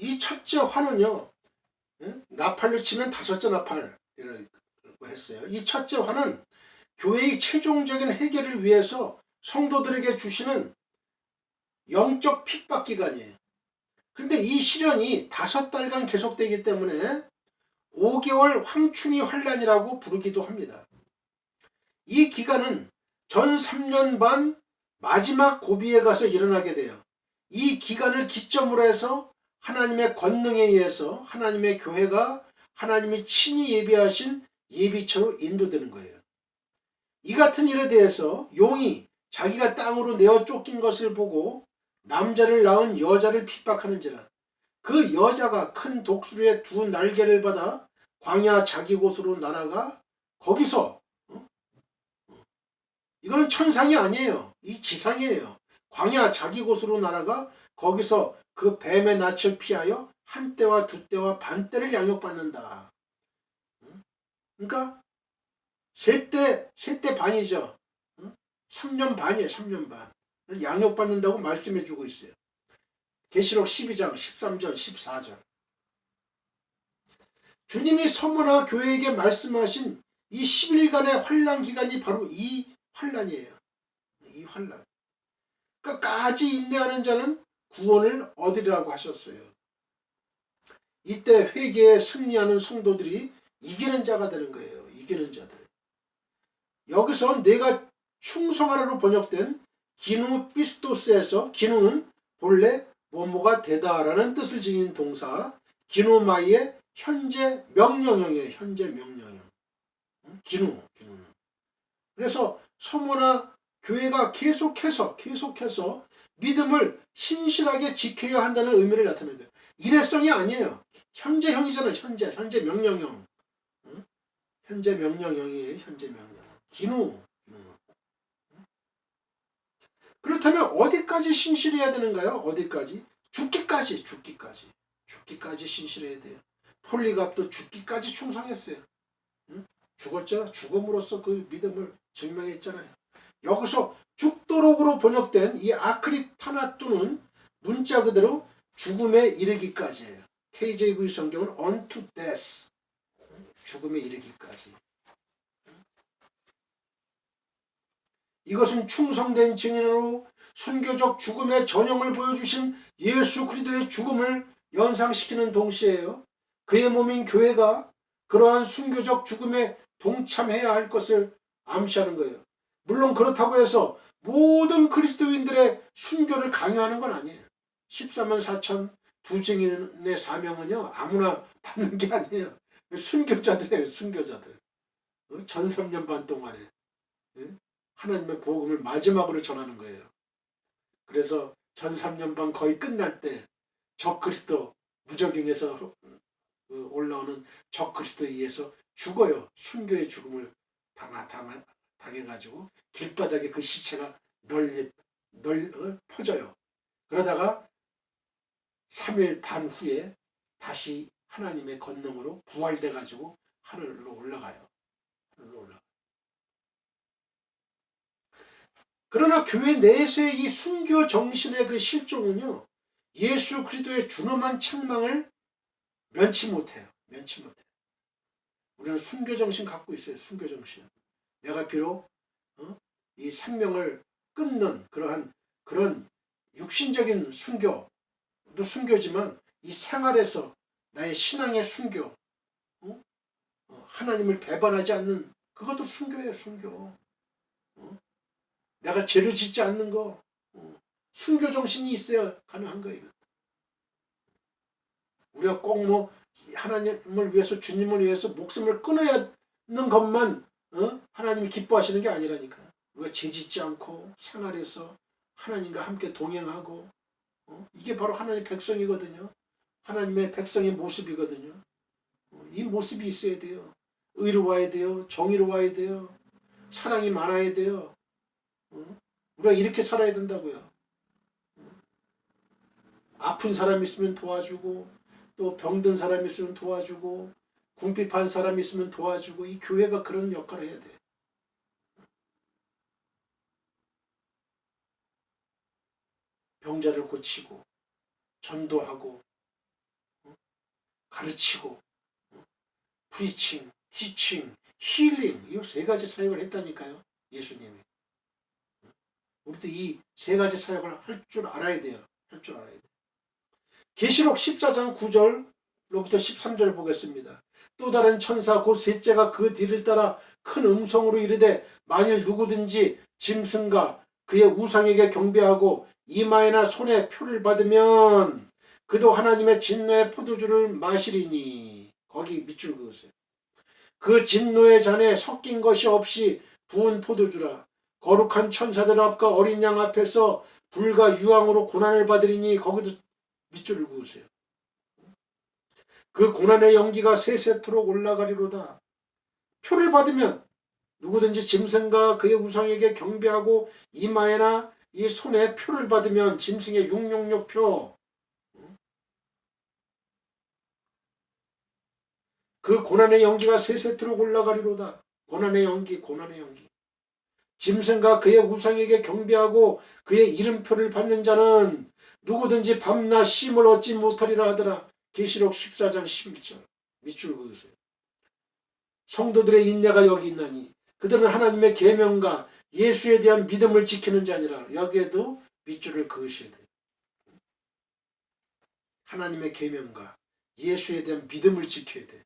이 첫째 화는요, 나팔로 치면 다섯째 나팔이라고 했어요. 이 첫째 화는 교회의 최종적인 해결을 위해서 성도들에게 주시는 영적 핍박 기간이에요. 근데 이 시련이 5달간 계속되기 때문에 5개월 황충이 환란이라고 부르기도 합니다. 이 기간은 전 3년 반 마지막 고비에 가서 일어나게 돼요. 이 기간을 기점으로 해서 하나님의 권능에 의해서 하나님의 교회가 하나님이 친히 예비하신 예비처로 인도되는 거예요. 이 같은 일에 대해서 용이 자기가 땅으로 내어 쫓긴 것을 보고 남자를 낳은 여자를 핍박하는지라 그 여자가 큰 독수리의 2날개를 받아 광야 자기 곳으로 날아가 거기서 이거는 천상이 아니에요. 이 지상이에요. 광야 자기 곳으로 날아가 거기서 그 뱀의 낯을 피하여 한 때와 2때와 반 때를 양육받는다. 그러니까 세 때 반이죠. 3년 반이에요. 3년 반. 양육받는다고 말씀해주고 있어요. 계시록 12장 13절 14절. 주님이 서머나 교회에게 말씀하신 이 10일간의 환란 기간이 바로 이 환란이에요. 이 환란. 끝까지 인내하는 자는 구원을 얻으리라고 하셨어요. 이때 회개에 승리하는 성도들이 이기는 자가 되는 거예요. 이기는 자들. 여기서 내가 충성하라로 번역된 기누 피스토스에서 기누는 본래 뭐뭐가 되다라는 뜻을 지닌 동사 기누마이의 현재 명령형이에요. 현재 명령형. 기누는. 그래서 서머나 교회가 계속해서 믿음을 신실하게 지켜야 한다는 의미를 나타내는 거예요. 일회성이 아니에요. 현재형이잖아요. 현재 명령형. 현재 명령형이에요. 현재 명령. 기누. 그렇다면 어디까지 신실해야 되는가요? 어디까지? 죽기까지 신실해야 돼요. 폴리갑도 죽기까지 충성했어요. 죽었죠? 죽음으로써 그 믿음을 증명했잖아요. 여기서 죽도록으로 번역된 이 아크리타나뚜는 문자 그대로 죽음에 이르기까지예요. KJV 성경은 unto death, 죽음에 이르기까지. 이것은 충성된 증인으로 순교적 죽음의 전형을 보여주신 예수 그리스도의 죽음을 연상시키는 동시에요. 그의 몸인 교회가 그러한 순교적 죽음에 동참해야 할 것을 암시하는 거예요. 물론 그렇다고 해서 모든 그리스도인들의 순교를 강요하는 건 아니에요. 14만 4천 두 증인의 사명은요 아무나 받는 게 아니에요. 순교자들이에요. 순교자들. 전 3년 반 동안에 하나님의 복음을 마지막으로 전하는 거예요. 그래서 전 3년 반 거의 끝날 때 적그리스도 무적행에서 올라오는 적그리스도에 의해서 죽어요. 순교의 죽음을 당해가지고 길바닥에 그 시체가 퍼져요. 그러다가 3일 반 후에 다시 하나님의 권능으로 부활돼가지고 하늘로 올라가요. 그러나 교회 내에서의 이 순교 정신의 그 실종은요, 예수 그리스도의 준엄한 책망을 면치 못해요. 우리는 순교 정신 갖고 있어요. 순교 정신. 내가 비록 이 생명을 끊는 그런 육신적인 순교도 순교지만 이 생활에서 나의 신앙의 순교, 하나님을 배반하지 않는 그것도 순교예요. 순교. 내가 죄를 짓지 않는 거, 순교 정신이 있어야 가능한 거예요. 우리가 꼭 하나님을 위해서 주님을 위해서 목숨을 끊어야 하는 것만 하나님이 기뻐하시는 게 아니라니까. 우리가 죄 짓지 않고 생활에서 하나님과 함께 동행하고 이게 바로 하나님의 백성이거든요. 하나님의 백성의 모습이거든요. 이 모습이 있어야 돼요. 의로워야 돼요. 정의로워야 돼요. 사랑이 많아야 돼요. 우리가 이렇게 살아야 된다고요. 아픈 사람 있으면 도와주고 또 병든 사람 있으면 도와주고 궁핍한 사람 있으면 도와주고 이 교회가 그런 역할을 해야 돼요. 병자를 고치고 전도하고 가르치고, 프리칭, 티칭, 힐링, 이 세 가지 사역을 했다니까요. 예수님이. 우리도 이 세 가지 사역을 할 줄 알아야 돼요. 할 줄 알아야 돼요. 계시록 14장 9절로부터 13절 보겠습니다. 또 다른 천사 곧 셋째가 그 뒤를 따라 큰 음성으로 이르되 만일 누구든지 짐승과 그의 우상에게 경배하고 이마에나 손에 표를 받으면 그도 하나님의 진노의 포도주를 마시리니. 거기 밑줄 그으세요. 그 진노의 잔에 섞인 것이 없이 부은 포도주라. 거룩한 천사들 앞과 어린 양 앞에서 불과 유황으로 고난을 받으리니. 거기도 밑줄을 그으세요. 그 고난의 연기가 세세토록 올라가리로다. 표를 받으면 누구든지 짐승과 그의 우상에게 경배하고 이마에나 이 손에 표를 받으면 짐승의 666표, 그 고난의 연기가 세세토록 올라가리로다. 고난의 연기, 고난의 연기. 짐승과 그의 우상에게 경배하고 그의 이름표를 받는 자는 누구든지 밤낮 쉼을 얻지 못하리라 하더라. 계시록 14장 11절. 밑줄 그으세요. 성도들의 인내가 여기 있나니 그들은 하나님의 계명과 예수에 대한 믿음을 지키는 자니라. 여기에도 밑줄을 그으셔야 돼요. 하나님의 계명과 예수에 대한 믿음을 지켜야 돼.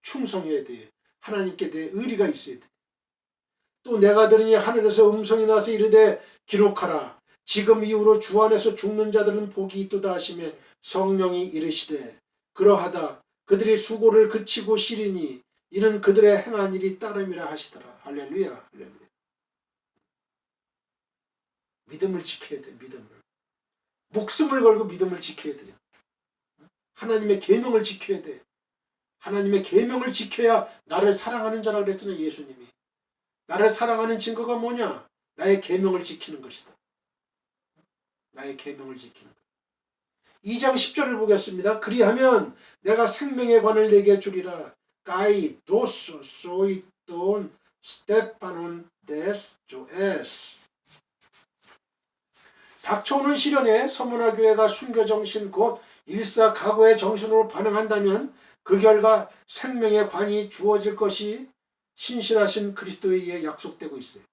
충성해야 돼. 하나님께 대해 의리가 있어야 돼. 또 내가 들으니 하늘에서 음성이 나서 이르되 기록하라. 지금 이후로 주 안에서 죽는 자들은 복이 있도다 하시며 성령이 이르시되 그러하다. 그들이 수고를 그치고 쉬리니 이는 그들의 행한 일이 따름이라 하시더라. 할렐루야. 할렐루야. 믿음을 지켜야 돼. 믿음을. 목숨을 걸고 믿음을 지켜야 돼요. 하나님의 계명을 지켜야 돼. 하나님의 계명을 지켜야 나를 사랑하는 자라 그랬잖아요. 예수님이. 나를 사랑하는 증거가 뭐냐? 나의 계명을 지키는 것이다. 나의 계명을 지키는 것. 2장 10절을 보겠습니다. 그리하면 내가 생명의 관을 내게 주리라. 까이 도스 소이돈 스테파논 데스 조에스. 닥쳐오는 시련에 서문화 교회가 순교정신 곧 일사각오의 정신으로 반응한다면 그 결과 생명의 관이 주어질 것이 신실하신 그리스도에 의해 약속되고 있어요.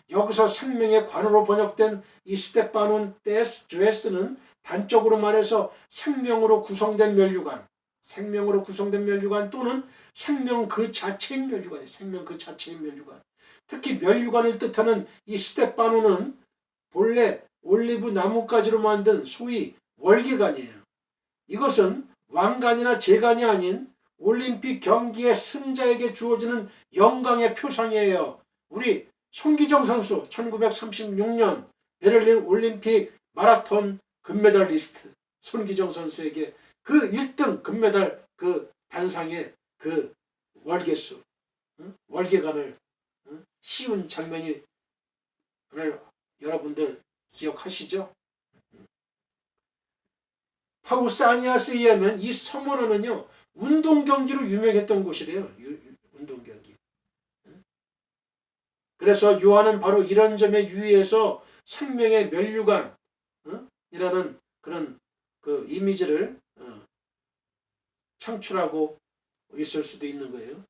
여기서 생명의 관으로 번역된 이 스테파논 데스 조에스는 단적으로 말해서 생명으로 구성된 멸류관, 생명으로 구성된 멸류관 또는 생명 그 자체인 멸류관이에요. 생명 그 자체인 멸류관. 특히 멸류관을 뜻하는 이 스테파논은 본래 올리브 나뭇가지로 만든 소위 월계관이에요. 이것은 왕관이나 재관이 아닌 올림픽 경기의 승자에게 주어지는 영광의 표상이에요. 우리 손기정 선수 1936년 베를린 올림픽 마라톤 금메달리스트 손기정 선수에게 그 1등 금메달 그 단상에 그 월계수, 월계관을 씌운 장면이 오늘 여러분들 기억하시죠? 파우사니아스에 의하면 이 서문화는요 운동경기로 유명했던 곳이래요. 운동경기. 그래서 요한은 바로 이런 점에 유의해서 생명의 멸류관 이라는 그런 그 이미지를 창출하고 있을 수도 있는 거예요.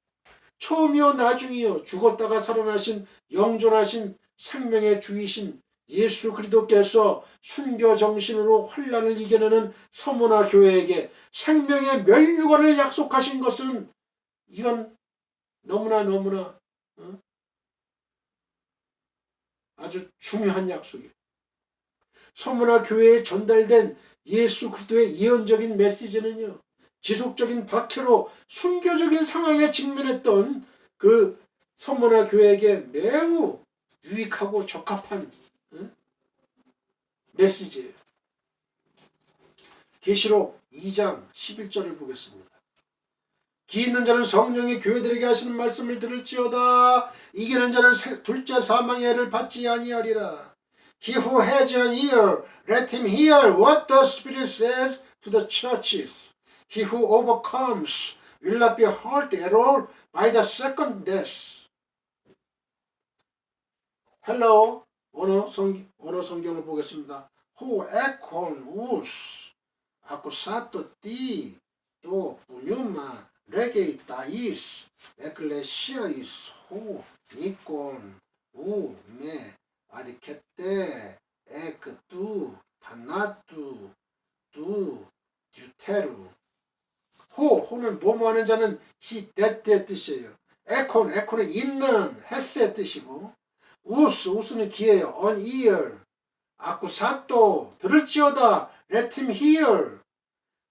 처음이요 나중이요 죽었다가 살아나신 영존하신 생명의 주이신 예수 그리스도께서 순교 정신으로 환난을 이겨내는 서문화 교회에게 생명의 멸류관을 약속하신 것은 이건 너무나 아주 중요한 약속이에요. 서문화 교회에 전달된 예수 그리스도의 예언적인 메시지는요. 지속적인 박해로 순교적인 상황에 직면했던 그 서문화 교회에게 매우 유익하고 적합한 메시지예요. 계시록 2장 11절을 보겠습니다. 기 있는 자는 성령이 교회들에게 하시는 말씀을 들을지어다. 이기는 자는 둘째 사망의 해를 받지 아니하리라. He who has an ear, let him hear what the Spirit says to the churches. He who overcomes will not be hurt at all by the second death. 헬라어 언어 성경을 보겠습니다. Who ekon us 아쿠사토 띠, 또 부뉴마, 레게이 따이스, 에클레시아이스, 호, 니콘, 우, 메, 아디케테, 에크, 뚜, 다나뚜, 뚜, 듀테루. 호는 뭐뭐 하는 자는 히, 데트의 뜻이에요. 에콘은 있는, 헬스의 뜻이고, 우스는 기예요. on ear. 아쿠사토, 들을지어다. let him hear.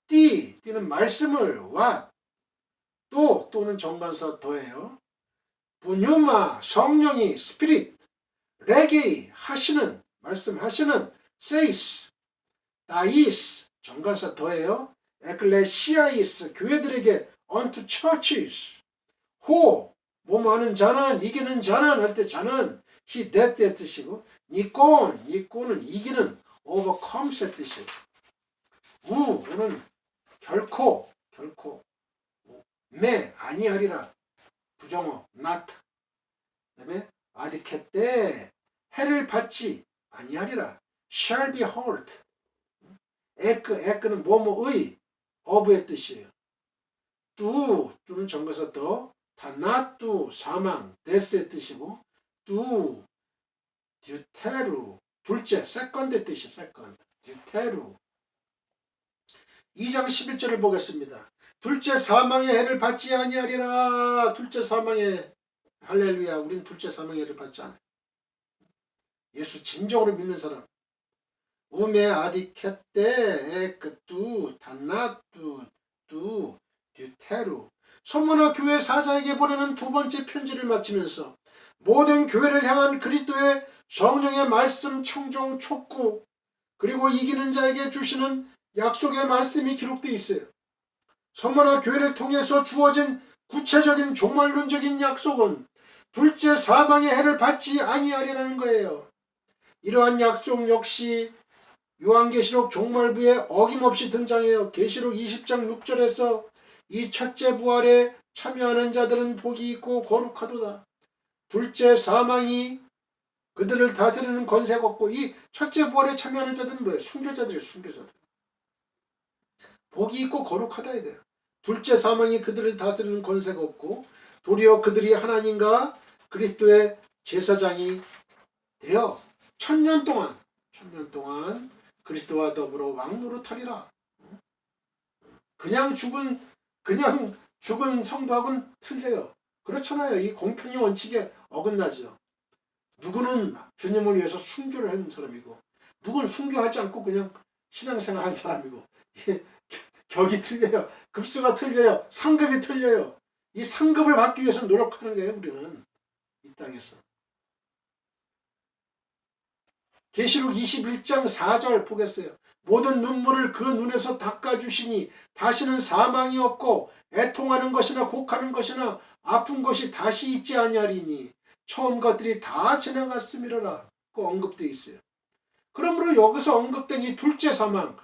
띠는 말씀을. what. 또는 정관사 더해요. 부뉴마, 성령이. spirit. 레게이, 하시는, 말씀하시는. says. 다이스, 정관사 더해요. 에클레시아이스, 교회들에게. unto churches. 뭐뭐 하는 자는, 이기는 자는 할 때 자는 he that의 뜻이고, 니콘은 이기는, overcomes의 뜻이에요. 우는 결코, 아니하리라, 부정어, not. 그 다음에 아디케때, 해를 받지 아니하리라, shall be hurt. 에크는 뭐뭐의, of의 뜻이에요. 뚜는 정관사 더, 다나뚜, 사망, 데스의 뜻이고, 듀테루, 둘째, 세컨드의 뜻이에요. 세컨드, 듀테루. 2장 11절을 보겠습니다. 둘째 사망의 해를 받지 아니하리라. 둘째 사망의, 할렐루야, 우린 둘째 사망의 해를 받지 않아요. 예수 진정으로 믿는 사람. 우메 아디케떼 에크뚜 다나뚜 뚜 듀테루. 소문화 교회 사자에게 보내는 두 번째 편지를 마치면서 모든 교회를 향한 그리스도의 성령의 말씀 청종 촉구, 그리고 이기는 자에게 주시는 약속의 말씀이 기록되어 있어요. 소문화 교회를 통해서 주어진 구체적인 종말론적인 약속은 둘째 사망의 해를 받지 아니하리라는 거예요. 이러한 약속 역시 요한계시록 종말부에 어김없이 등장해요. 계시록 20장 6절에서 이 첫째 부활에 참여하는 자들은 복이 있고 거룩하도다. 둘째 사망이 그들을 다스리는 권세가 없고, 이 첫째 부활에 참여하는 자들은 뭐예요? 순교자들이에요. 순교자들. 복이 있고 거룩하다 이거예요. 둘째 사망이 그들을 다스리는 권세가 없고, 도리어 그들이 하나님과 그리스도의 제사장이 되어 천년 동안 그리스도와 더불어 왕노릇하리라. 그냥 죽은 성도하고는 틀려요. 그렇잖아요. 이 공평의 원칙에 어긋나죠. 누구는 주님을 위해서 순교를 하는 사람이고, 누구는 순교하지 않고 그냥 신앙생활 하는 사람이고, 격이 틀려요. 급수가 틀려요. 상급이 틀려요. 이 상급을 받기 위해서 노력하는 거예요. 우리는 이 땅에서. 계시록 21장 4절 보겠어요. 모든 눈물을 그 눈에서 닦아주시니 다시는 사망이 없고 애통하는 것이나 곡하는 것이나 아픈 것이 다시 있지 아니하리니 처음 것들이 다 지나갔음이로라. 그 언급되어 있어요. 그러므로 여기서 언급된 이 둘째 사망,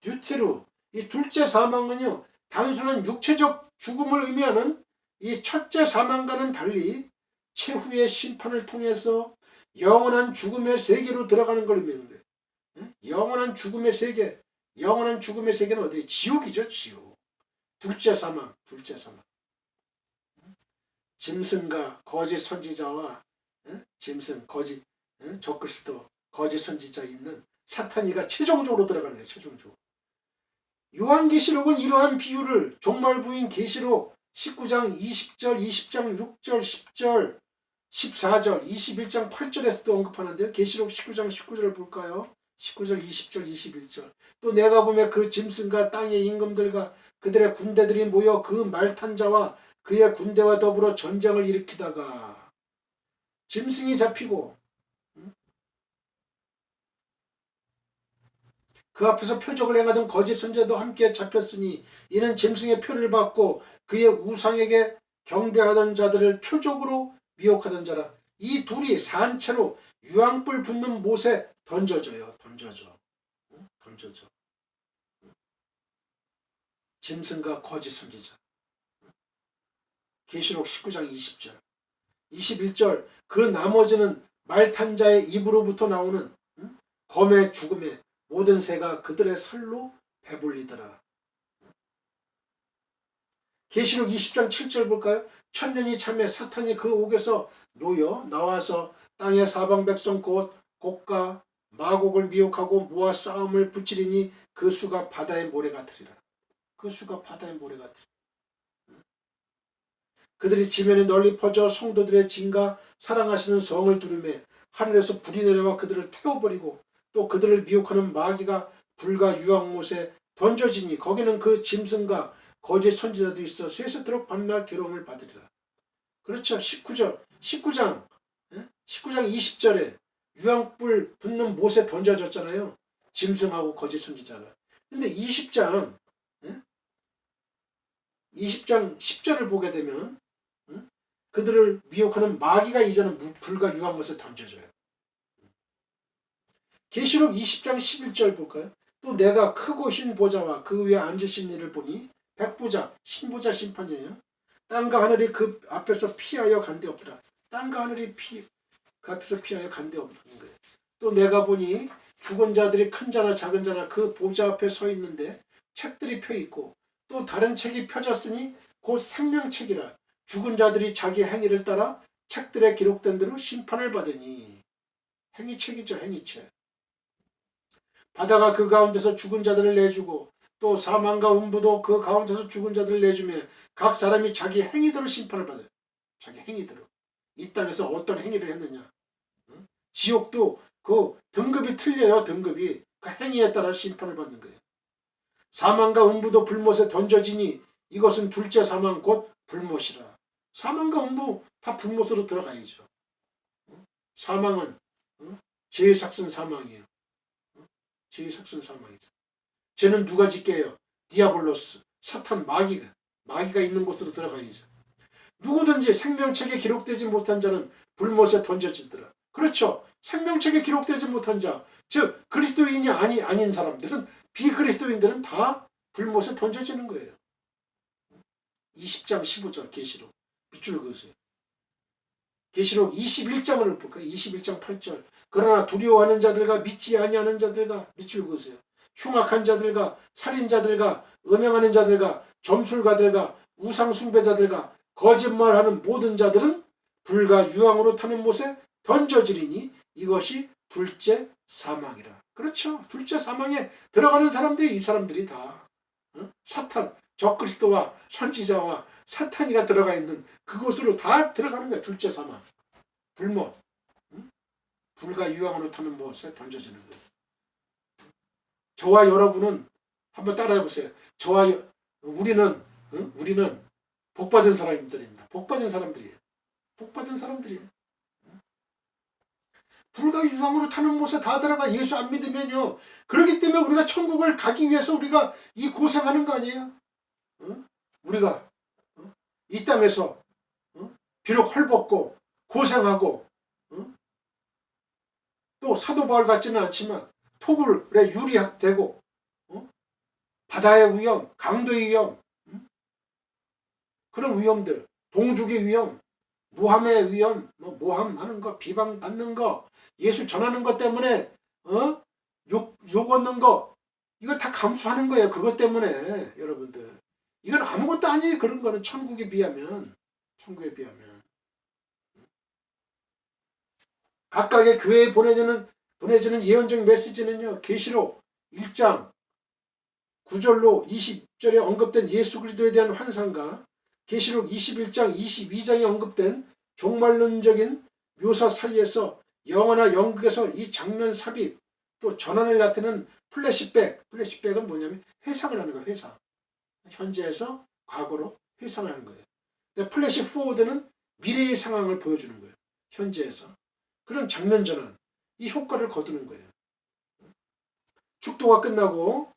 듀테루, 이 둘째 사망은요, 단순한 육체적 죽음을 의미하는 이 첫째 사망과는 달리 최후의 심판을 통해서 영원한 죽음의 세계로 들어가는 걸 의미하는 거예요. 영원한 죽음의 세계. 영원한 죽음의 세계는 어디예요? 지옥이죠. 지옥. 둘째 사망. 짐승과 거짓 선지자와 짐승, 거짓 적그리스도, 거짓 선지자 있는 사탄이가 최종적으로 들어가는 거예요. 최종적으로. 요한계시록은 이러한 비유를 종말부인 계시록 19장 20절, 20장 6절, 10절, 14절, 21장 8절에서도 언급하는데요. 계시록 19장 19절을 볼까요? 19절, 20절, 21절. 또 내가 보며 그 짐승과 땅의 임금들과 그들의 군대들이 모여 그 말탄 자와 그의 군대와 더불어 전쟁을 일으키다가 짐승이 잡히고 그 앞에서 표적을 행하던 거짓 선지자도 함께 잡혔으니 이는 짐승의 표를 받고 그의 우상에게 경배하던 자들을 표적으로 미혹하던 자라. 이 둘이 산채로 유황불 붙는 못에 던져져. 짐승과 거짓 선지자. 계시록 19장 20절. 21절. 그 나머지는 말탄자의 입으로부터 나오는 검의 죽음에 모든 새가 그들의 살로 배불리더라. 계시록 20장 7절 볼까요? 천년이 참에 사탄이 그 옥에서 놓여 나와서 땅의 사방 백성 곧 곡과 마곡을 미혹하고 모아 싸움을 붙이리니 그 수가 바다의 모래 같으리라. 그 수가 바다의 모래 같으리라. 그들이 지면에 널리 퍼져 성도들의 진과 사랑하시는 성을 두르매 하늘에서 불이 내려와 그들을 태워버리고 또 그들을 미혹하는 마귀가 불과 유황못에 던져지니 거기는 그 짐승과 거짓 선지자도 있어 세세토록 밤낮 괴로움을 받으리라. 그렇죠. 19장 20절에 유황불 붙는 못에 던져졌잖아요. 짐승하고 거짓 선지자가. 근데 20장 10절을 보게 되면 그들을 미혹하는 마귀가 이제는 불과 유황못에 던져져요. 계시록 20장 11절 볼까요? 또 내가 크고 흰 보좌와 그 위에 앉으신 이를 보니 백보자, 신보자 심판이에요. 땅과 하늘이 그 앞에서 피하여 간데 없더라. 땅과 하늘이 그 앞에서 피하여 간데 없는 거예요. 또 내가 보니 죽은 자들이 큰 자나 작은 자나 그 보좌 앞에 서 있는데 책들이 펴 있고 또 다른 책이 펴졌으니 곧 생명책이라. 죽은 자들이 자기 행위를 따라 책들에 기록된 대로 심판을 받으니. 행위책이죠. 행위책. 바다가 그 가운데서 죽은 자들을 내주고 또 사망과 음부도 그 가운데서 죽은 자들을 내주며 각 사람이 자기 행위대로 심판을 받아요. 자기 행위대로. 이 땅에서 어떤 행위를 했느냐. 지옥도 그 등급이 틀려요. 등급이. 그 행위에 따라 심판을 받는 거예요. 사망과 음부도 불못에 던져지니 이것은 둘째 사망 곧 불못이라. 사망과 음부 다 불못으로 들어가야죠. 사망은 제일삭슨 사망이에요. 제일삭슨 사망이죠. 죄는 누가 짓게 해요? 디아블로스, 사탄, 마귀가 있는 곳으로 들어가야죠. 누구든지 생명책에 기록되지 못한 자는 불못에 던져지더라. 그렇죠. 생명책에 기록되지 못한 자, 즉 그리스도인이 아닌 사람들은, 비그리스도인들은 다 불못에 던져지는 거예요. 20장 15절 계시록 밑줄 그으세요. 계시록 21장을 볼까요? 21장 8절. 그러나 두려워하는 자들과 믿지 아니하는 자들과 밑줄 그으세요. 흉악한 자들과 살인자들과 음행하는 자들과 점술가들과 우상숭배자들과 거짓말하는 모든 자들은 불과 유황으로 타는 못에 던져지리니 이것이 둘째 사망이라. 그렇죠. 둘째 사망에 들어가는 사람들이 이 사람들이 다 사탄, 적그리스도와 선지자와 사탄이가 들어가 있는 그곳으로 다 들어가는 거야. 둘째 사망. 불못. 불과 유황으로 타는 못에 던져지는 거예요. 저와 여러분은 한번 따라해 보세요. 우리는 복받은 사람들입니다. 복받은 사람들이에요. 복받은 사람들이에요. 불과 유황으로 타는 못에 다 들어가. 예수 안 믿으면요. 그렇기 때문에 우리가 천국을 가기 위해서 우리가 이 고생하는 거 아니에요? 우리가 이 땅에서 비록 헐벗고 고생하고 또 사도 바울 같지는 않지만 토굴에 유리되고 바다의 위험, 강도의 위험, 그런 위험들, 동족의 위험, 모함의 위험, 모함하는 거, 비방받는 거, 예수 전하는 것 때문에 욕 얻는 거, 이거 다 감수하는 거예요. 그것 때문에 여러분들. 이건 아무것도 아니에요. 그런 거는 천국에 비하면. 각각의 교회에 보내지는 예언적 메시지는요. 계시록 1장 9절로 20절에 언급된 예수 그리스도에 대한 환상과 계시록 21장 22장에 언급된 종말론적인 묘사 사이에서 영화나 연극에서 이 장면 삽입 또 전환을 나타내는 플래시백은 뭐냐면 회상을 하는 거예요. 회상. 현재에서 과거로 회상을 하는 거예요. 근데 플래시 포워드는 미래의 상황을 보여주는 거예요. 현재에서. 그런 장면 전환. 이 효과를 거두는 거예요. 축도가 끝나고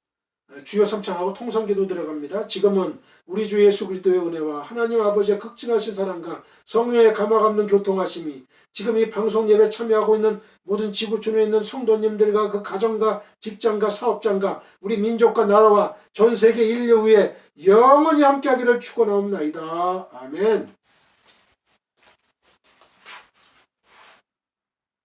주여 삼창하고 통성기도 들어갑니다. 지금은 우리 주 예수 그리스도의 은혜와 하나님 아버지의 극진하신 사랑과 성령의 감화 감는 교통하심이 지금 이 방송 예배 참여하고 있는 모든 지구촌에 있는 성도님들과 그 가정과 직장과 사업장과 우리 민족과 나라와 전 세계 인류 위에 영원히 함께하기를 축원하옵나이다. 아멘.